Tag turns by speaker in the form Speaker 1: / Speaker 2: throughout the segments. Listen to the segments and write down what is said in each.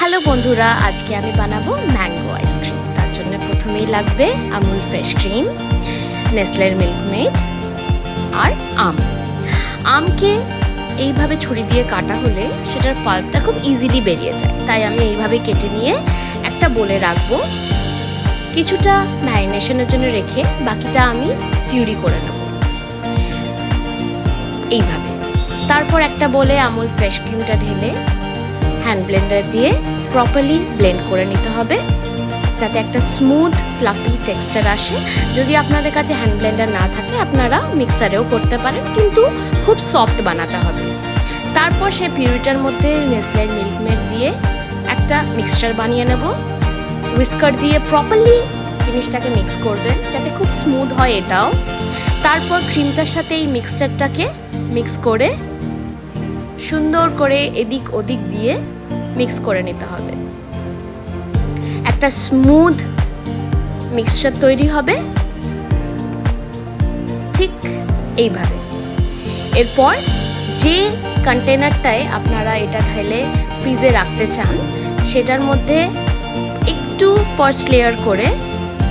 Speaker 1: Hello বন্ধুরা, আজকে আমি বানাবো ম্যাঙ্গো আইসক্রিম। তার জন্য প্রথমেই লাগবে আমুল ফ্রেশ ক্রিম, নেসলের মিল্কমেড আর আমকে এইভাবে ছুরি দিয়ে কাটা হলে সেটার পাল্পটা খুব ইজিলি বেরিয়ে যায়, তাই আমি এইভাবে কেটে নিয়ে একটা বোলে রাখবো। কিছুটা ম্যারিনেশনের জন্য রেখে বাকিটা আমি পিউরি করে নেব এইভাবে। তারপর একটা বোলে আমুল ফ্রেশ ক্রিমটা ঢেলে হ্যান্ড ব্লেন্ডার দিয়ে প্রপারলি ব্লেন্ড করে নিতে হবে, যাতে একটা স্মুথ ফ্লাফি টেক্সচার আসে। যদি আপনাদের কাছে হ্যান্ড ব্লেন্ডার না থাকে আপনারা মিক্সারেও করতে পারেন, কিন্তু খুব সফট বানাতে হবে। তারপর সেই পিউরিটার মধ্যে নেসলের মিল্কমেড দিয়ে একটা মিক্সচার বানিয়ে নেব। হুইস্কার দিয়ে প্রপারলি জিনিসটাকে মিক্স করবেন যাতে খুব স্মুথ হয় এটাও। তারপর ক্রিমটার সাথে এই মিক্সচারটাকে মিক্স করে সুন্দর করে এদিক ওদিক দিয়ে মিক্স করে নিতে হবে। একটা স্মুথ মিক্সচার তৈরি হবে ঠিক এইভাবে। এরপর যে কন্টেনারটায় আপনারা এটা ঢেলে ফ্রিজে রাখতে চান সেটার মধ্যে একটু ফার্স্ট লেয়ার করে,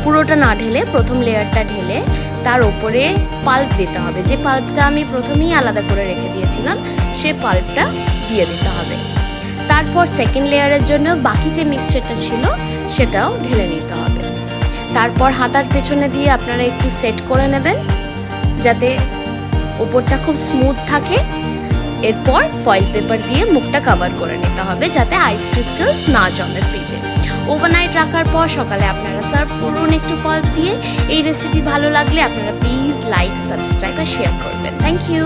Speaker 1: পুরোটা না ঢেলে প্রথম লেয়ারটা ঢেলে তার ওপরে পাল্প দিতে হবে। যে পাল্পটা আমি প্রথমেই আলাদা করে রেখে দিয়েছিলাম সে পাল্পটা দিয়ে দিতে হবে। তারপর সেকেন্ড লেয়ারের জন্য বাকি যে মিক্সচারটা ছিল সেটাও ঢেলে নিতে হবে। তারপর হাতার পেছনে দিয়ে আপনারা একটু সেট করে নেবেন যাতে ওপরটা খুব স্মুথ থাকে। এরপর ফয়েল পেপার দিয়ে মুখটা কভার করে নিতে হবে যাতে আইস ক্রিস্টালস না জমে ফ্রিজে। ওভারনাইট রাখার পর সকালে আপনারা সার্ভ করুন একটু পাল্প দিয়ে। এই রেসিপি ভালো লাগলে আপনারা প্লিজ লাইক, সাবস্ক্রাইব আর শেয়ার করবেন। Thank you.